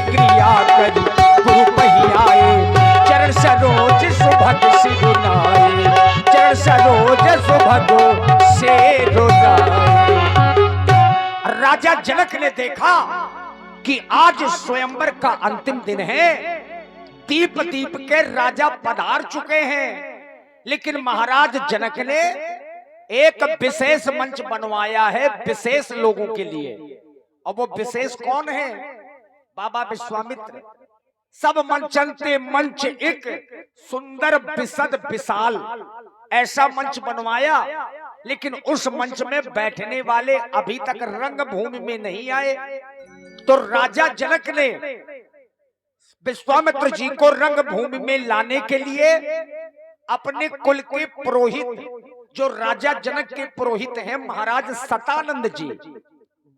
क्रिया करी गुरु पहियाए, चरण सरोज सुभग सिरुनाए, चरण सरोज सुभग सिरुनाए। राजा जनक ने देखा कि आज स्वयंवर का अंतिम दिन है, दीप दीप के राजा पधार चुके हैं, लेकिन महाराज जनक ने एक विशेष मंच बनवाया है विशेष लोगों के लिए। और वो विशेष कौन है? बाबा विश्वामित्र। सब मंचनते मंच एक सुंदर विशद विशाल, ऐसा मंच बनवाया, लेकिन उस मंच में बैठने वाले अभी तक रंगभूमि में नहीं आए। तो राजा जनक ने विश्वामित्र जी को रंगभूमि में लाने के लिए अपने कुल के पुरोहित, जो राजा जनक के पुरोहित हैं महाराज सतानंद जी,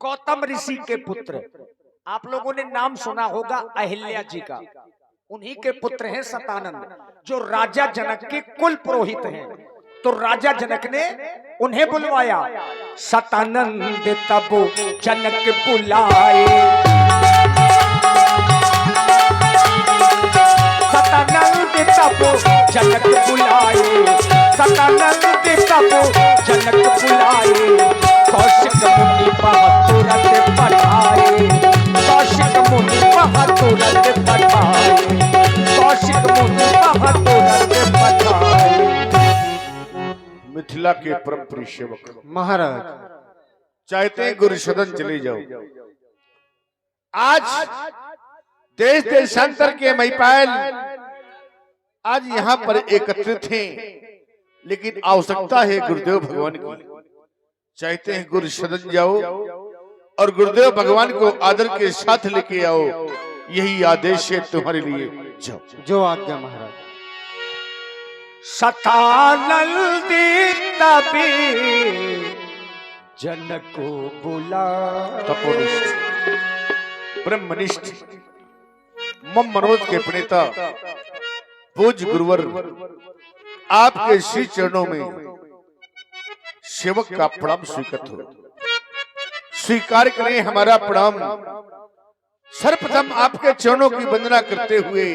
गौतम ऋषि के पुत्र, आप लोगों ने नाम सुना होगा अहिल्या जी का, उन्हीं के पुत्र हैं सतानंद, जो राजा जनक के कुल पुरोहित हैं। तो राजा जनक ने उन्हें बुलवाया। सतानंद तब जनक बुलाए, सतानंद तब जनक बुलाए, सतानंद तब जनक बुलाए, कौशिक मुनि तुरंत पठाए, कौशिक मुनि तुरंत पठाए, कौशिक मुनि तुरंत पठाए। मिथिला के परम प्रिय सेवक महाराज चाहते हैं गुरु सदन चले जाओ। आज देश देशांतर के महिपाल आज यहाँ पर एकत्रित हैं, लेकिन आवश्यकता है गुरुदेव भगवान की। चाहते हैं गुरु सदन जाओ और गुरुदेव भगवान को आदर के साथ लेके आओ, यही आदेश है तुम्हारे लिए। जाओ। जो आज्ञा महाराज। सतानंद तभी जनक को बुला, तपोनिष्ठ ब्रह्मनिष्ठ मम मनोरथ के प्रणेता पूज्य गुरुवर आपके श्री चरणों में सेवक का प्रणाम स्वीकृत हो। स्वीकार करें हमारा प्रणाम। सर्वप्रथम आपके चरणों की वंदना करते हुए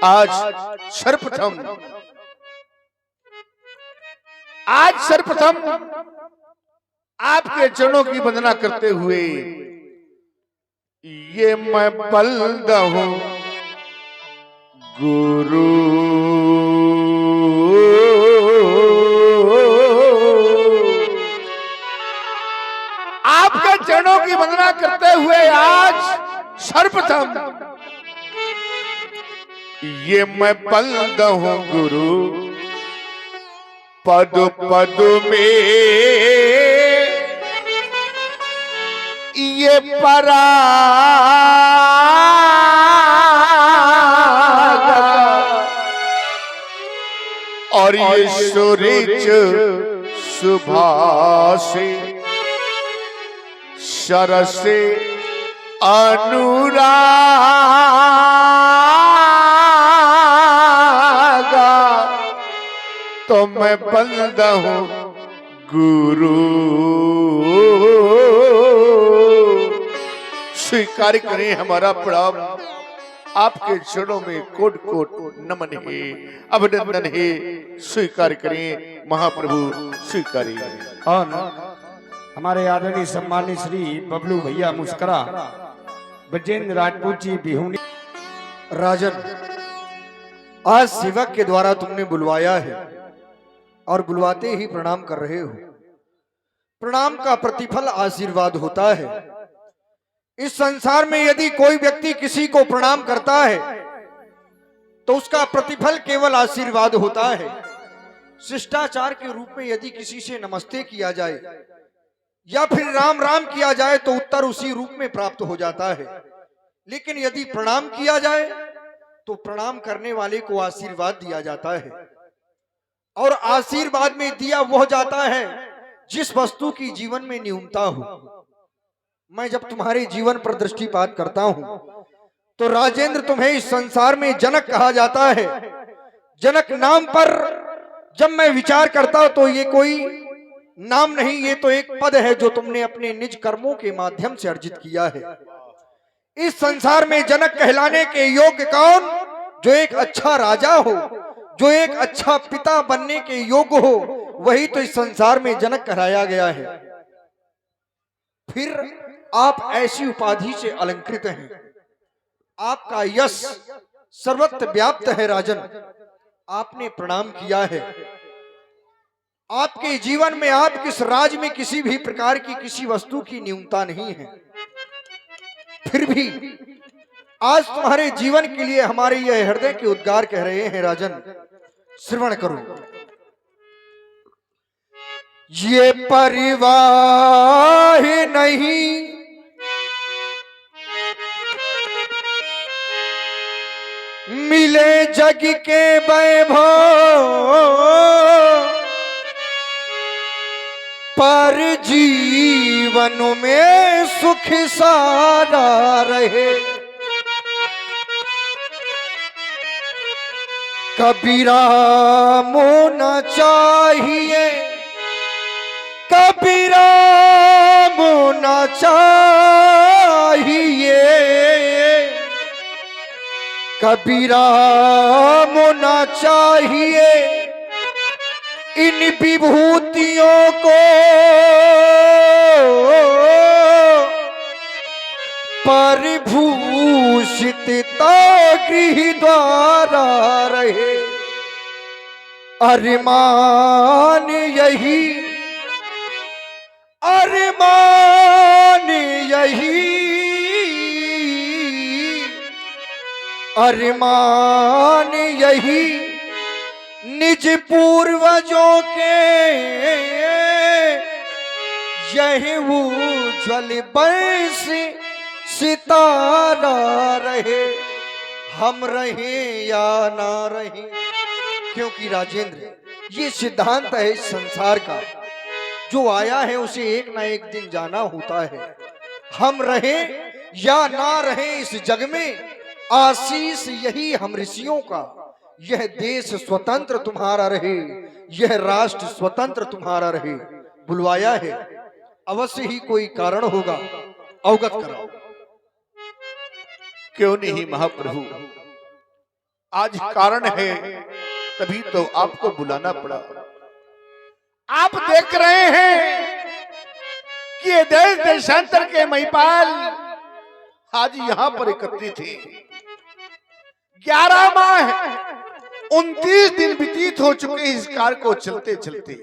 आज सर्वप्रथम आपके चरणों की वंदना करते हुए ये मैं बल्द हूं गुरु, आपके चरणों की वंदना करते हुए आज सर्वप्रथम ये मैं बल्द हूं गुरु, पद पद में ये पराग और ये सूरज सुबह से सरस अनुराग, तो मैं बंद हूं गुरु। स्वीकार करें हमारा प्रणाम। आपके चरणों में कोट कोट नमन है, अभिनंदन है। स्वीकार करें महाप्रभु, स्वीकार करें। और हमारे आदरणीय सम्मानित श्री बबलू भैया मुस्करा, ब्रजेंद्र राजपूत जी बिहुनी। राजन, आज सेवक के द्वारा तुमने बुलवाया है और बुलवाते ही प्रणाम कर रहे हो। प्रणाम का प्रतिफल आशीर्वाद होता है। इस संसार में यदि कोई व्यक्ति किसी को प्रणाम करता है तो उसका प्रतिफल केवल आशीर्वाद होता है। शिष्टाचार के रूप में यदि किसी से नमस्ते किया जाए या फिर राम राम किया जाए तो उत्तर उसी रूप में प्राप्त हो जाता है। लेकिन यदि प्रणाम किया जाए तो प्रणाम करने वाले को आशीर्वाद दिया जाता है, और आशीर्वाद में दिया वह जाता है जिस वस्तु की जीवन में न्यूनता हो। मैं जब तुम्हारे जीवन पर दृष्टिपात करता हूं तो राजेंद्र, तुम्हें इस संसार में जनक कहा जाता है। जनक नाम पर जब मैं विचार करता हूं तो ये कोई नाम नहीं, ये तो एक पद है जो तुमने अपने निज कर्मों के माध्यम से अर्जित किया है। इस संसार में जनक कहलाने के योग्य कौन? जो एक अच्छा राजा हो, जो एक अच्छा पिता बनने के योग्य हो, वही तो इस संसार में जनक कहलाया गया है। फिर आप ऐसी उपाधि से अलंकृत हैं, आपका यश सर्वत्र व्याप्त है राजन। आपने प्रणाम किया है। आपके जीवन में, आपके इस राज में किसी भी प्रकार की किसी वस्तु की न्यूनता नहीं है। फिर भी आज तुम्हारे जीवन के लिए हमारे यह हृदय के उद्गार कह रहे हैं राजन, श्रवण करो। ये परिवाह नहीं मिले जग के वैभव, पर जीवन में सुख सारा रहे। कबीरा मोना चाहिए, कबीरा मोना चाहिए, कबीरा मोना चाहिए इन विभूतियों को, परिभूषित गृह द्वारा रहे। अरमान यही, अरमान यही, अरमान यही निज पूर्वजों के, यही उज्ज्वल बंश सितारा रहे। हम रहे या ना रहे, क्योंकि राजेंद्र ये सिद्धांत है इस संसार का, जो आया है उसे एक ना एक दिन जाना होता है। हम रहे या ना रहे इस जग में, आशीष यही हम ऋषियों का। यह देश स्वतंत्र तुम्हारा रहे, यह राष्ट्र स्वतंत्र तुम्हारा रहे। बुलवाया है, अवश्य ही कोई कारण होगा, अवगत कराओ। क्यों नहीं महाप्रभु, आज कारण है तभी तो आपको बुलाना पड़ा। आप देख रहे हैं कि ये देश देशांतर के महिपाल आज यहां पर एकत्रित थे। 11 माह 29 दिन व्यतीत हो चुके इस कार्य को चलते चलते।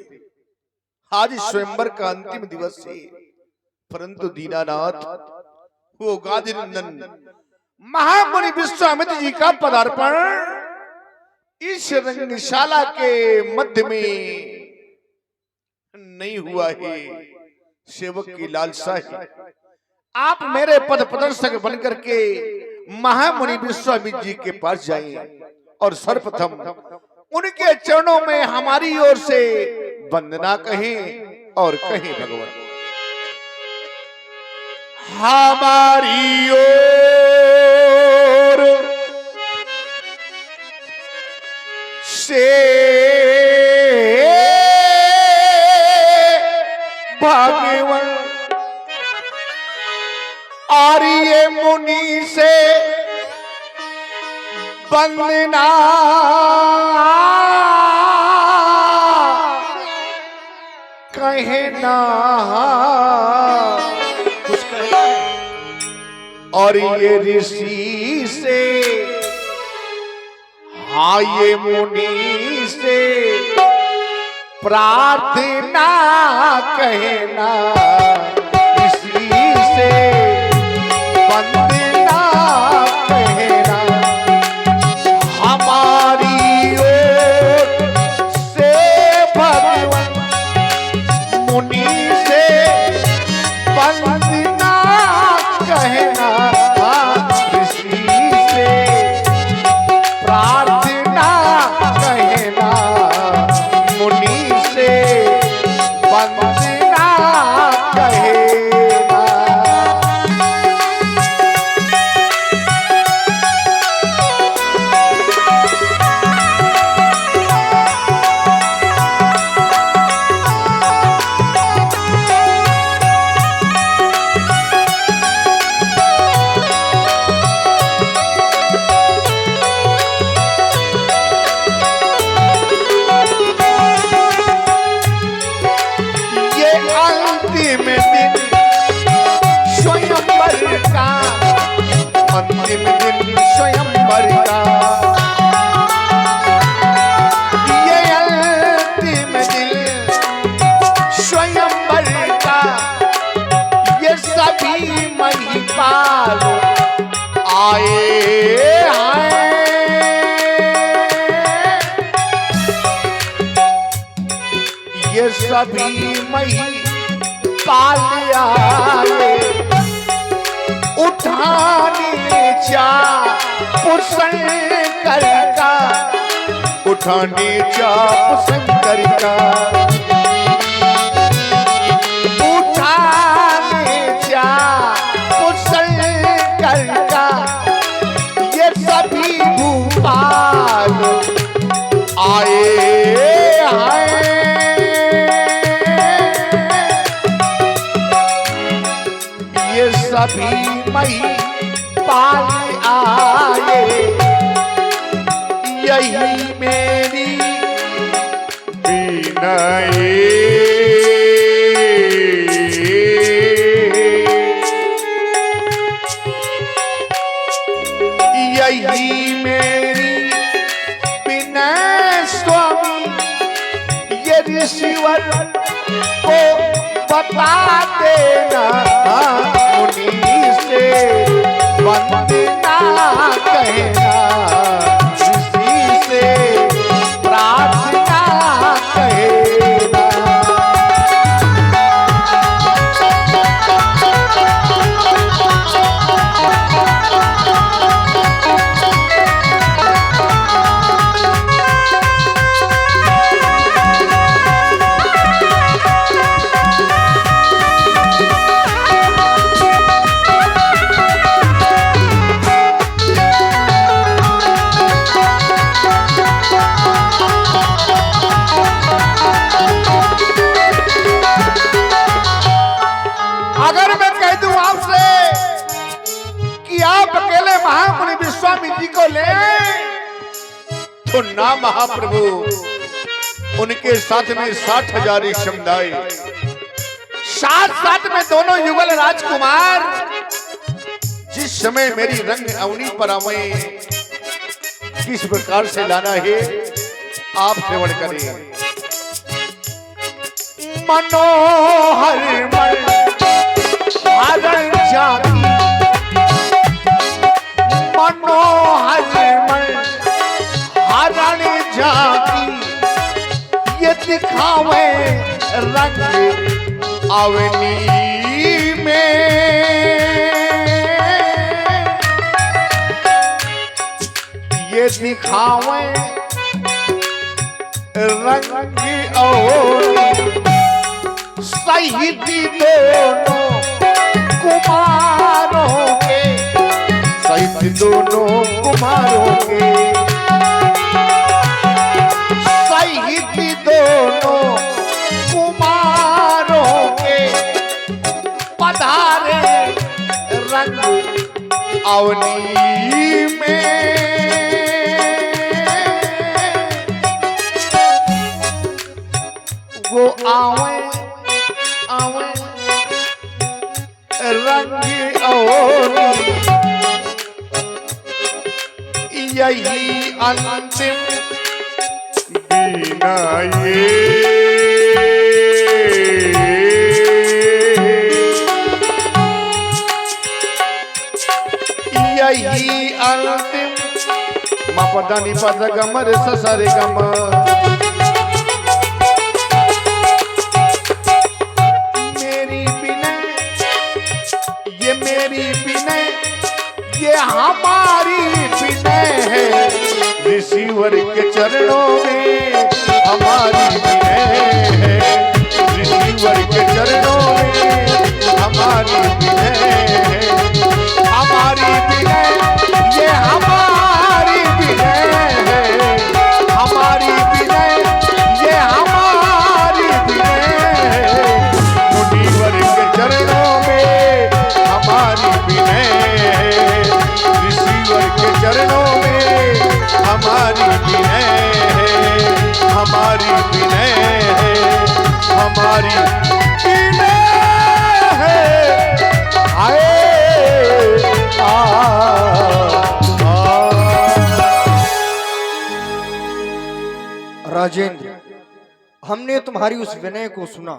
आज स्वयंवर का अंतिम दिवस है, परंतु दीनानाथ वो गादिनंदन महामुनि विश्वामित्र जी का पदार्पण इस रंगशाला के मध्य में नहीं हुआ है। सेवक की लालसा है, आप मेरे पद प्रदर्शक बनकर के महामुनि विश्वामित्र जी के पास जाएं और सर्वप्रथम उनके चरणों में हमारी ओर से वंदना कहें और कहें भगवान हमारी ओर से भगवान आर्य मुनि से वंदना कहना कुछ कहना और ये ऋषि से, हाँ ये मुनि से प्रार्थना कहना, ऋषि से वंदना कहना। हमारी ओर से भगवान मुनि से वंदना कहना, ऋषि से प्रार्थना कहना, मुनि से वंदना कहना। पाल आए आए। ये सभी मही पाल आए उठाने जा शंकर का, उठाने चाप शंकर का, उठाने चाप शंकर का। ये सभी भूपाल आए आए। ये सभी मई पाल आए, यही मेरी विनय। यही मेरी विनय स्वामी, ये ऋषिवर को बता देना, मुनि से वंदना कहना, ऋषि से प्रार्थना कहना। महामुनि विश्वामित्र को ले तो ना महाप्रभु, उनके साथ में 60,000 समुदाय, साथ में दोनों युगल राजकुमार। जिस समय मेरी रंग अवनी पर आवे, किस प्रकार से लाना है आप श्रवण करें। मनोहर मन हरण जाती, मनोहर मन हरण जाती, ये दिखावे रंग अवनी में। ये दिखावे रंग अवनी, सहित दोनों कुमारों के, सहित दोनों कुमारों के, सहित दोनों कुमारों के, पधारे रंग अवनी में। वो आवे आवे रंग अवनी, यही अंतिम विनय। यही अंतिम मपदानी पद गमर ससरे गम। मेरी विनय, ये मेरी विनय, ये हमारी विनय है। ऋषिवर के चरणों में हमारी विनय है, ऋषिवर के चरणों में हमारी विनय है। हमारी विनय, ये हमारी विनय है, हमारी विनय, ये हमारी विनय है। मुनिवर के चरणों में हमारी विनय है, ऋषिवर के चरणों में हमारी विनय है, हमारी विनय है, हमारी विनय है। आए राजेंद्र, हमने तुम्हारी उस विनय को सुना,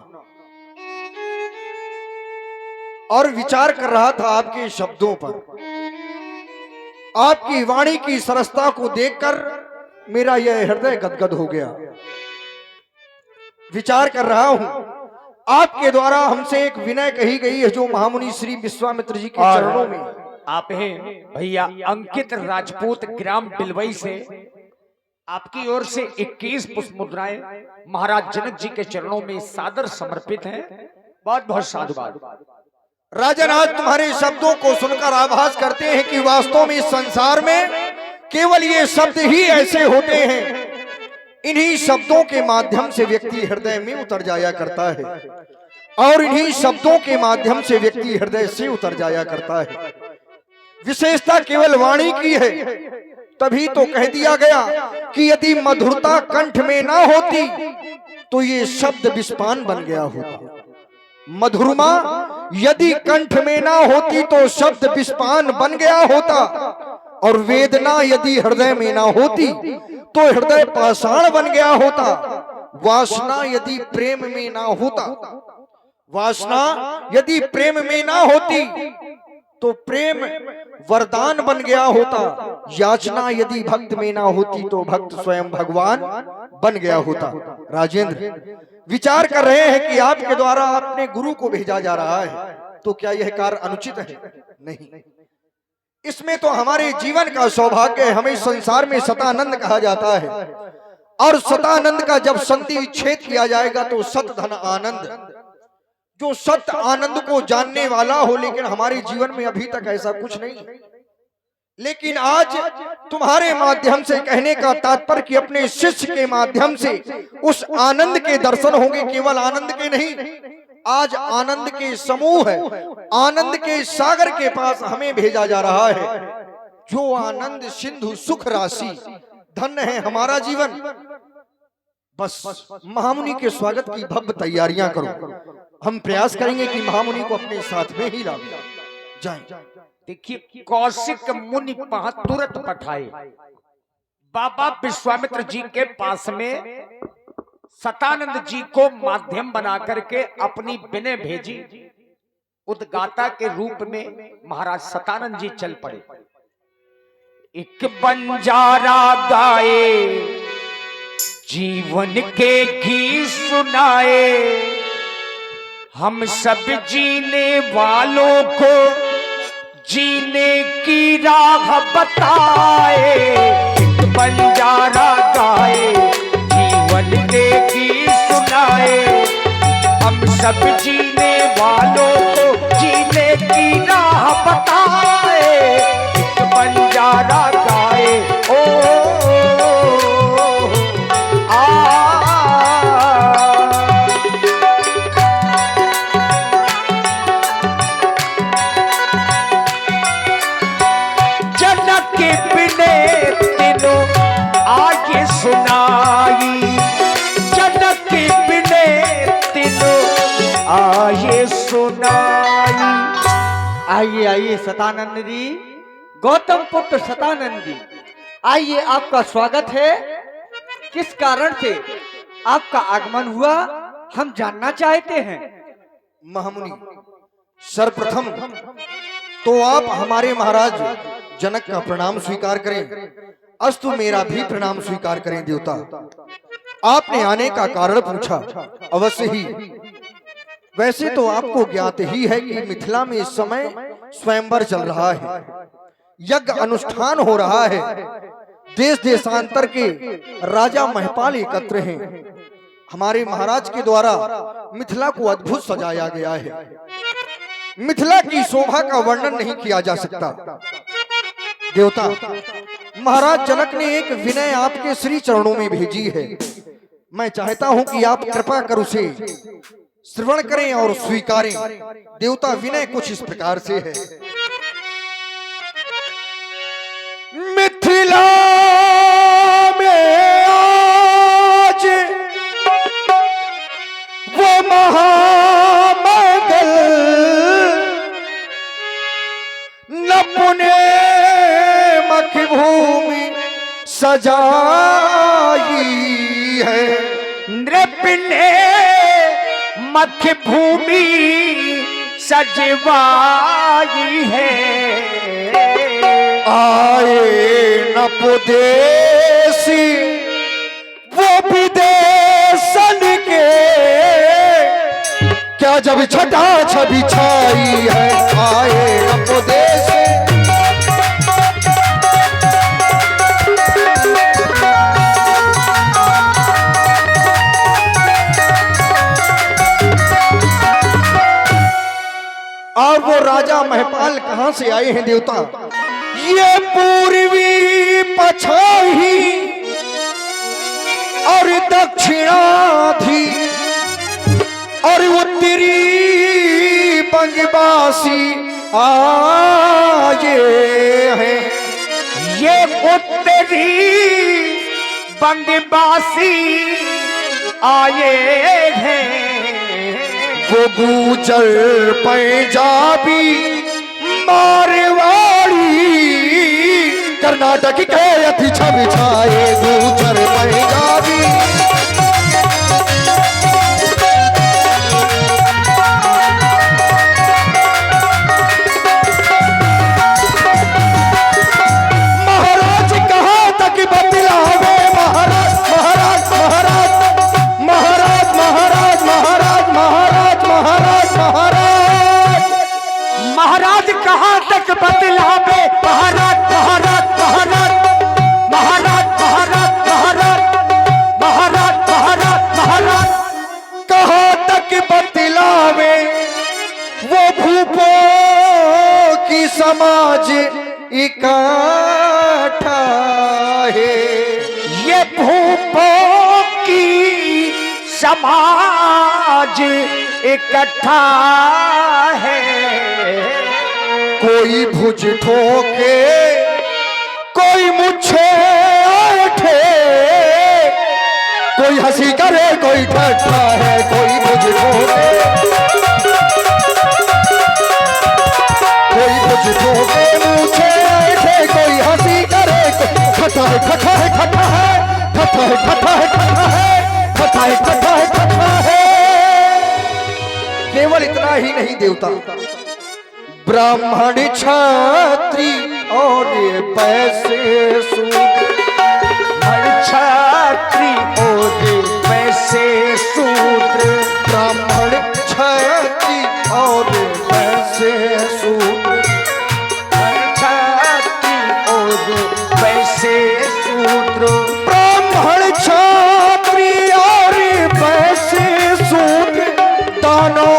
और विचार कर रहा था आपके शब्दों पर। आपकी वाणी की सरसता को देखकर मेरा यह हृदय गदगद हो गया। विचार कर रहा हूं आपके द्वारा हमसे एक विनय कही गई है जो महामुनि श्री विश्वामित्र जी के चरणों में। आप हैं भैया अंकित राजपूत ग्राम बिलवई से, आपकी ओर से 21 पुष्प मुद्राएं महाराज जनक जी के चरणों में सादर समर्पित हैं। बहुत बहुत साधुवाद। राजन, आज तुम्हारे शब्दों को सुनकर आभास करते हैं कि वास्तव में इस संसार में केवल ये शब्द ही ऐसे होते हैं। इन्हीं शब्दों के माध्यम से व्यक्ति हृदय में उतर जाया करता है और इन्हीं शब्दों के माध्यम से व्यक्ति हृदय से उतर जाया करता है। विशेषता केवल वाणी की है। तभी तो कह दिया गया कि यदि मधुरता कंठ में ना होती तो ये शब्द विषपान बन गया होता। मधुरमा यदि कंठ में ना होती तो शब्द विषपान बन गया होता, और वेदना यदि हृदय में ना होती तो हृदय पाषाण बन गया होता। वासना यदि प्रेम में ना होता, वासना यदि प्रेम में ना होती तो प्रेम वरदान बन गया होता। याचना यदि भक्त में ना होती तो भक्त स्वयं भगवान बन गया होता। राजेंद्र, विचार कर रहे हैं कि आपके द्वारा अपने गुरु को भेजा जा रहा है, तो क्या यह कार्य अनुचित है? नहीं, इसमें तो हमारे जीवन का सौभाग्य है। हमें संसार में सतानंद कहा जाता है, और सतानंद का जब संधि छेद किया जाएगा तो सत धन आनंद, जो सत्य आनंद को जानने वाला हो। लेकिन हमारे जीवन में अभी तक ऐसा कुछ नहीं। लेकिन आज तुम्हारे माध्यम से कहने का तात्पर्य कि अपने शिष्य के माध्यम से उस आनंद के दर्शन होंगे। केवल आनंद के नहीं, आज आनंद के समूह है, आनंद के सागर के पास हमें भेजा जा रहा है। जो आनंद सिंधु सुख राशि, धन्य है हमारा जीवन। बस महामुनि के स्वागत की भव्य तैयारियां करो। हम प्रयास करेंगे कि महामुनि को अपने साथ में ही ला जाएं। देखिए, कौशिक मुनि तुरंत पठाए बाबा विश्वामित्र जी के पास में सतानंद जी को माध्यम बना करके अपनी विनय भेजी। उद्गाता के रूप में महाराज सतानंद जी चल पड़े। एक बंजारा गाए, जीवन के गीत सुनाए, हम सब जीने वालों को जीने की राह बताए। एक बंजारा गाए, जीवन के गीत सुनाए, हम सब जीने वालों को जीने की राह बताए। एक बंजारा गाए, सुनाई, जनक के बिने तीनों आये सुनाई। आइए आइए सतानंद जी, गौतम पुत्र सतानंद जी, आइए, आपका स्वागत है। किस कारण से आपका आगमन हुआ हम जानना चाहते हैं। महामुनि, सर्वप्रथम तो आप हमारे महाराज जनक का प्रणाम स्वीकार करें। अस्तु, मेरा भी प्रणाम स्वीकार करें। देवता, आपने आने का कारण पूछा, अवश्य ही। वैसे तो आपको ज्ञात ही है कि मिथिला में इस समय स्वयंवर चल रहा है, यज्ञ अनुष्ठान हो रहा है। देश देशांतर के राजा महिपाल एकत्र हैं। हमारे महाराज के द्वारा मिथिला को अद्भुत सजाया गया है। मिथिला की शोभा का वर्णन नहीं किया जा सकता। देवता, महाराज जनक ने एक विनय आपके श्री चरणों में भेजी है। मैं चाहता हूं कि आप कृपा कर उसे श्रवण करें और स्वीकारें। देवता, विनय कुछ इस प्रकार से है। मिथिला में आज वो महामंगल न पुणे भूमि सजाई है। नृप ने मख भूमि सजवाई है। आए न पुदेसी वो विदेशन के, क्या जब छटा छवि छाई है। आए न पुदेसी और वो राजा महपाल कहां से आए हैं देवता? ये पूर्वी पछाही और दक्षिणाधि और उत्तरी बंगवासी आए हैं। ये उत्तरी बंगवासी आए हैं। वो गुजर पंजाबी मारवाड़ी कर्नाटक के अति छवि छाए। गुजर पंजाबी महाराज कहाँ तक बतलावे। महाराज महाराज महाराज महाराज महाराज महाराज महाराज महाराज महाराज महाराज कहाँ तक बतलावे। महाराज महाराज महाराज महाराज महाराज महाराज महाराज महाराज महाराज कहाँ तक बतलावे। वो भूपो की समाज इकट्ठा है। ये भूपों की समाज इकट्ठा है। कोई भुज ठोके कोई मुझे उठे, कोई हंसी करे कोई ठट्ठा है। कोई भुज ठोके कोई भुज ठोके मुझे उठे, कोई हंसी करे कोई ठट्ठा है। ठट्ठा है ठट्ठा है ठट्ठा है ठट्ठा है ठट्ठा है ठट्ठा है ठट्ठा है ठट्ठा है। केवल इतना ही नहीं देवता, ब्राह्मण क्षत्रि और पैसे सूत्र। छात्री और पैसे सूत्र। ब्राह्मण क्षत्रि और पैसे सूत्र। छात्री और पैसे सूत्र। ब्राह्मण क्षत्रि और पैसे सूत्र, दानों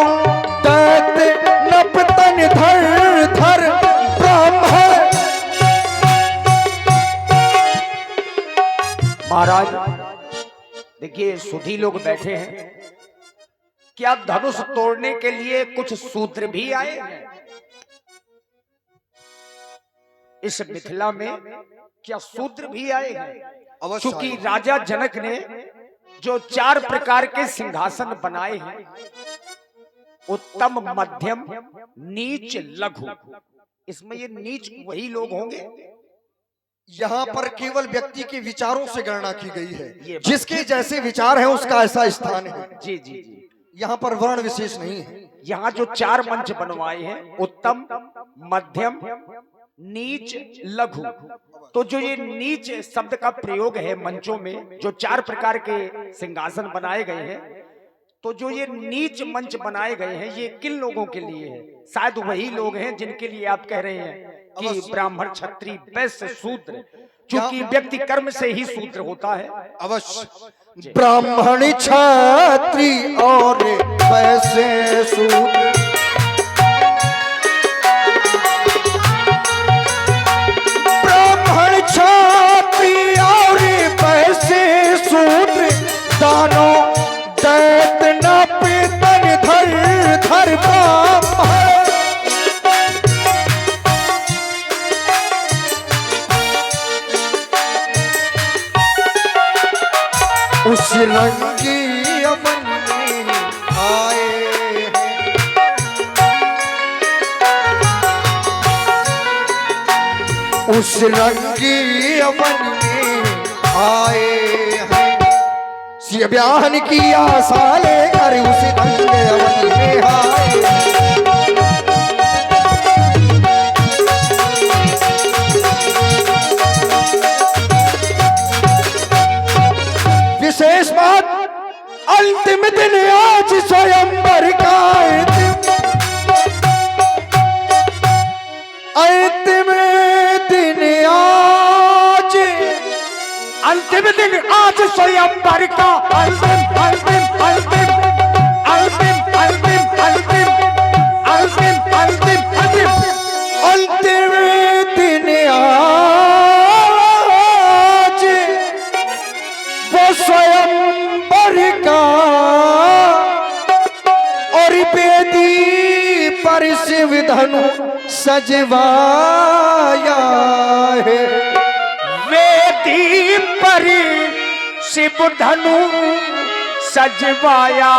दैत्य नपतन धर धर ब्राह्मण। महाराज देखिए सुधी लोग बैठे हैं, क्या धनुष तोड़ने के लिए कुछ सूत्र भी आए हैं इस मिथिला में? क्या सूत्र भी आए हैं? क्योंकि राजा जनक ने जो 4 प्रकार के सिंहासन बनाए हैं, उत्तम मध्यम नीच लघु, इसमें ये नीच वही लोग होंगे। यहाँ पर केवल व्यक्ति के विचारों से गणना की गई ये है। बात। जिसके जैसे विचार हैं उसका ऐसा स्थान है। जी जी जी। यहाँ पर वर्ण विशेष नहीं है। यहाँ जो 4 मंच बनवाए हैं, उत्तम मध्यम नीच लघु, तो जो ये नीच शब्द का प्रयोग है मंचों में, जो 4 प्रकार के सिंहासन बनाए गए हैं, तो जो ये नीच मंच बनाए गए हैं ये किन लोगों के लिए है? शायद वही लोग हैं जिनके लिए आप कह रहे हैं कि ब्राह्मण क्षत्रिय वैश्य शूद्र, क्योंकि व्यक्ति कर्म से ही शूद्र होता है। अवश्य ब्राह्मण क्षत्रि और वैश्य शूद्र। ब्राह्मण क्षत्रि और वैश्य शूद्र, दानों दैत्य नपतन धर धर ब्राह्मण। उस रंगी अमन में आए हैं, उस रंगी अमन में आए हैं। सिय ब्याहन की आशा लेकर उस रंग अमन में आए हैं। दिन आज स्वयंवर का अंतिम दिन आज, अंतिम दिन आज स्वयंवर का अंतिम अंतिम अंतिम अंतिम अंतिम अंतिम अंतिम अंतिम अंतिम अंतिम दिन आज वो स्वयंवर का, और बेदी पर शिव धनु सजवाया है। वेदी पर शिव धनु सजवाया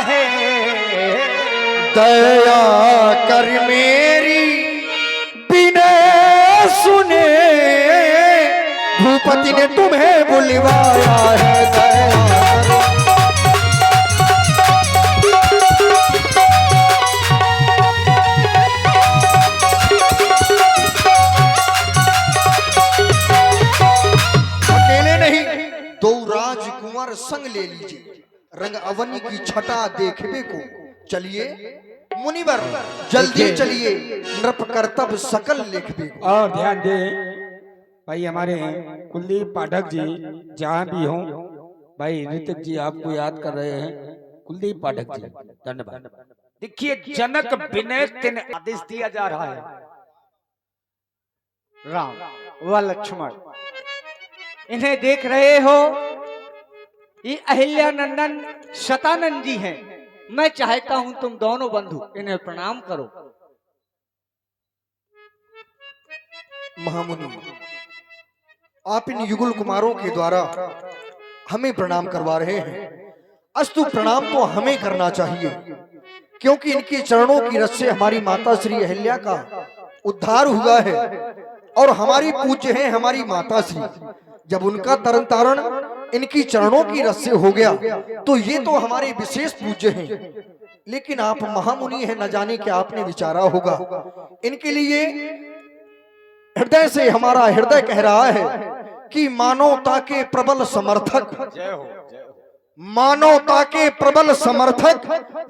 है। दया कर मेरी विनय सुने, भूपति ने तुम्हें बुलवाया है। दया अकेले नहीं, दो राजकुमार संग ले लीजिए, रंग अवनी की छटा देखने को चलिए। मुनिवर जल्दी चलिए, नृप कर्तव्य सकल लिखबे को। और ध्यान दे भाई, हमारे कुलदीप पाठक जी जहाँ भी हों, भाई ऋतिक जी आपको याद कर रहे हैं। कुलदीप पाठक जी धन्यवाद। देखिए जनक विनय तिन आदेश दिया जा रहा है। राम व लक्ष्मण, इन्हें देख रहे हो, ये अहिल्यानंदन शतानंद जी हैं। मैं चाहता हूं तुम दोनों बंधु इन्हें प्रणाम करो। महामुनि, आप इन युगल कुमारों के द्वारा हमें प्रणाम करवा रहे हैं। अस्तु प्रणाम तो हमें करना चाहिए, क्योंकि इनके चरणों की रस से हमारी माता श्री अहिल्या का उद्धार हुआ है, और हमारी पूज्य है हमारी माता श्री। जब उनका तरन तारण इनकी चरणों की रस से हो गया, तो ये तो हमारे विशेष पूज्य हैं। लेकिन आप महामुनि हैं, न जाने क्या आपने विचारा होगा। इनके लिए हृदय से हमारा हृदय कह रहा है कि मानवता के प्रबल समर्थक, मानवता के प्रबल समर्थक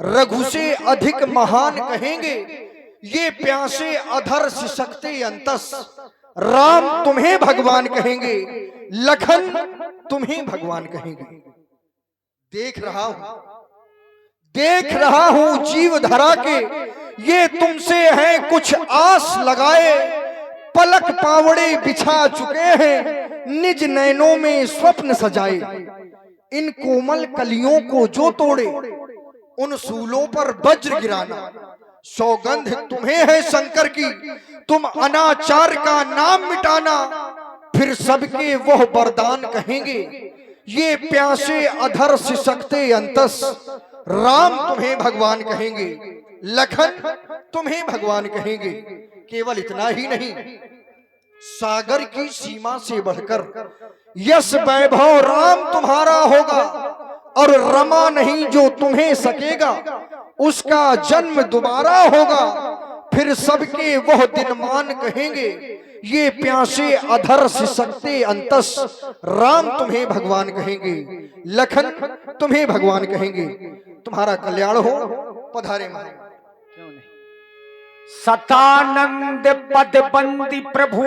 रघु से अधिक महान कहेंगे। ये प्यासे अधर सिसकते अंतस, राम तुम्हें भगवान कहेंगे, लखन तुम्हें भगवान कहेंगे। देख रहा हूं जीव धरा के, ये तुमसे है कुछ आस लगाए। पलक पावड़े बिछा चुके हैं, निज नैनों में स्वप्न सजाए। इन कोमल कलियों को जो तोड़े, उन सूलों पर वज्र गिराना। सौगंध तुम्हें है शंकर की, तुम अनाचार का नाम मिटाना। फिर सबके वह वरदान कहेंगे, ये प्यासे अधर सिसकते अंतस। राम तुम्हें भगवान कहेंगे, लखन तुम्हें भगवान कहेंगे। केवल इतना ही नहीं, सागर की सीमा से बढ़कर यश वैभव राम तुम्हारा होगा, और रमा नहीं जो तुम्हें सकेगा, उसका जन्म दोबारा होगा। फिर सबके वह दिन मान कहेंगे, ये प्यासे अधर सिसकते अंतस। राम तुम्हें भगवान कहेंगे, लखन तुम्हें भगवान कहेंगे। तुम्हारा कल्याण हो, पधारे मारे। सतानंद पद बंदी प्रभु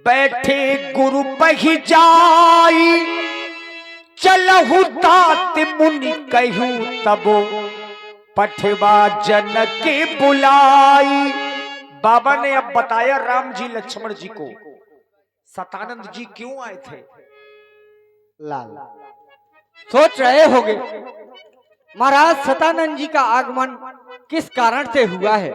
बैठे गुरु पही जाई। चलहु तात मुनि कहू तबो, पठवा जनक के बुलाई। बाबा ने अब बताया राम जी लक्ष्मण जी को सतानंद जी क्यों आए थे। लाल सोच रहे होगे महाराज सतानंद जी का आगमन किस कारण से हुआ है।